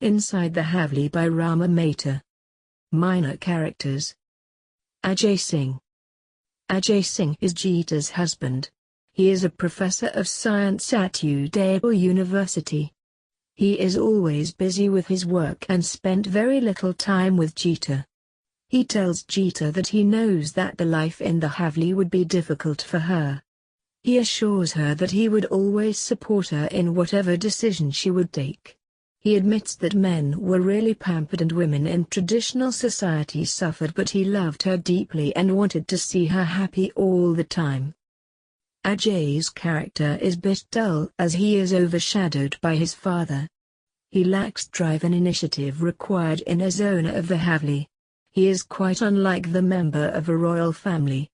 Inside the Haveli by Rama Mehta. Minor characters. Ajay Singh. Ajay Singh is Geeta's husband. He is a professor of science at Udaipur University. He is always busy with his work and spent very little time with Geeta. He tells Geeta that he knows that the life in the Haveli would be difficult for her. He assures her that he would always support her in whatever decision she would take. He admits that men were really pampered and women in traditional society suffered, but he loved her deeply and wanted to see her happy all the time. Ajay's character is a bit dull as he is overshadowed by his father. He lacks drive and initiative required in a zona of the Haveli. He is quite unlike the member of a royal family.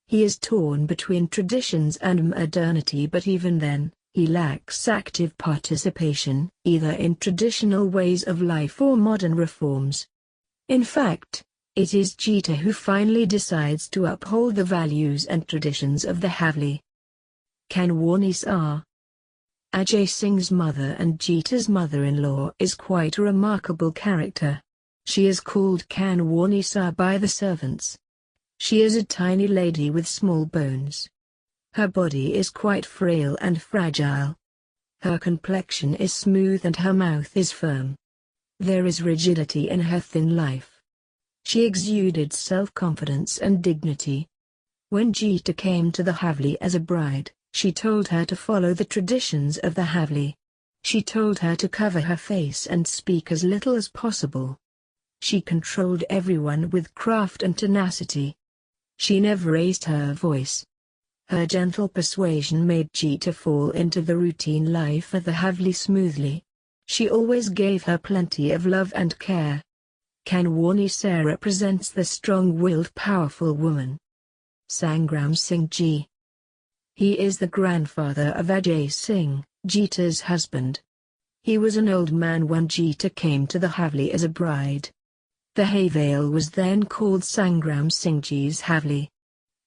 He is torn between traditions and modernity, but even then, he lacks active participation, either in traditional ways of life or modern reforms. In fact, it is Geeta who finally decides to uphold the values and traditions of the Haveli. Kanwarni Sa. Ajay Singh's mother and Geeta's mother-in-law is quite a remarkable character. She is called Kanwarni Sa by the servants. She is a tiny lady with small bones. Her body is quite frail and fragile. Her complexion is smooth and her mouth is firm. There is rigidity in her thin life. She exuded self-confidence and dignity. When Geeta came to the Haveli as a bride, she told her to follow the traditions of the Haveli. She told her to cover her face and speak as little as possible. She controlled everyone with craft and tenacity. She never raised her voice. Her gentle persuasion made Geeta fall into the routine life of the Haveli smoothly. She always gave her plenty of love and care. Kanwarni Sa represents the strong-willed powerful woman. Sangram Singhji. He is the grandfather of Ajay Singh, Geeta's husband. He was an old man when Geeta came to the Haveli as a bride. The Haveli was then called Sangram Singhji's Haveli.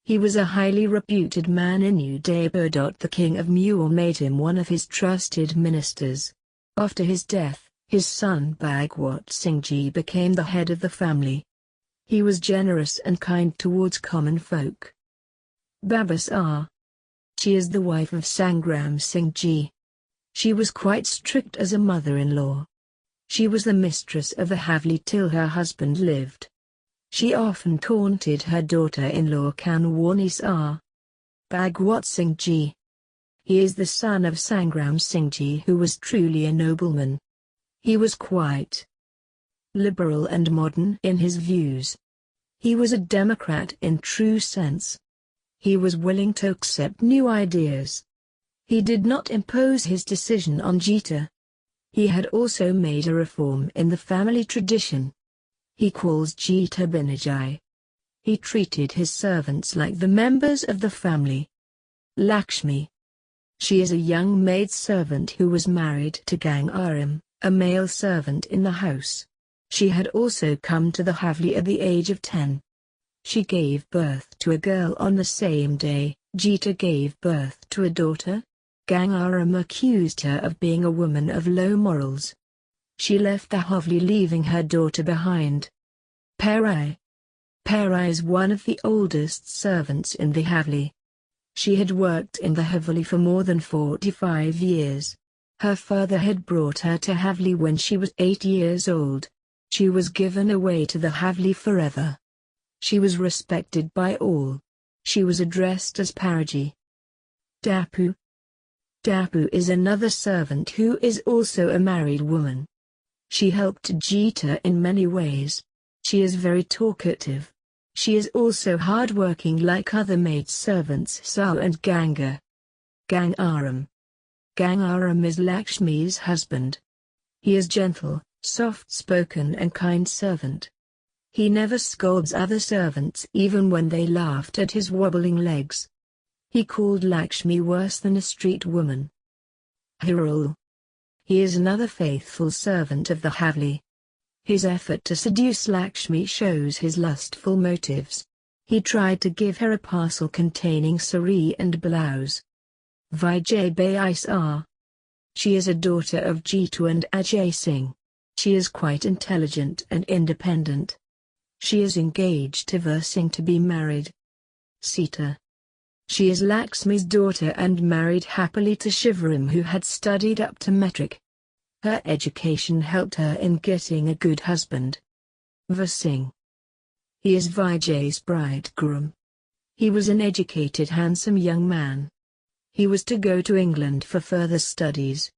He was a highly reputed man in Udaipur. The king of Muir made him one of his trusted ministers. After his death, his son Bhagwat Singhji became the head of the family. He was generous and kind towards common folk. Bhabha Sa. She is the wife of Sangram Singhji. She was quite strict as a mother-in-law. She was the mistress of the Haveli till her husband lived. She often taunted her daughter-in-law Kanwarni Sa. Bhagwat Singhji. He is the son of Sangram Singhji, who was truly a nobleman. He was quite liberal and modern in his views. He was a democrat in true sense. He was willing to accept new ideas. He did not impose his decision on Geeta. He had also made a reform in the family tradition. He calls Geeta Binajai. He treated his servants like the members of the family. Laxmi. She is a young maid servant who was married to Gangaram, a male servant in the house. She had also come to the Haveli at the age of 10. She gave birth to a girl on the same day. Geeta gave birth to a daughter. Gangaram accused her of being a woman of low morals. She left the Haveli leaving her daughter behind. Pari. Pari is one of the oldest servants in the Haveli. She had worked in the Haveli for more than 45 years. Her father had brought her to Haveli when she was 8 years old. She was given away to the Haveli forever. She was respected by all. She was addressed as Paraji. Dapu. Dapu is another servant who is also a married woman. She helped Geeta in many ways. She is very talkative. She is also hard-working like other maid servants Sa and Ganga. Gangaram. Gangaram is Lakshmi's husband. He is gentle, soft-spoken and kind servant. He never scolds other servants even when they laughed at his wobbling legs. He called Lakshmi worse than a street woman. Haveli. He is another faithful servant of the Haveli. His effort to seduce Lakshmi shows his lustful motives. He tried to give her a parcel containing sari and blouse. Vijay Sa. She is a daughter of Geeta and Ajay Singh. She is quite intelligent and independent. She is engaged to Bhabha Singh to be married. Sita. She is Laxmi's daughter and married happily to Shivaram, who had studied up to metric. Her education helped her in getting a good husband. Bhabha Singh. He is Vijay's bridegroom. He was an educated, handsome young man. He was to go to England for further studies.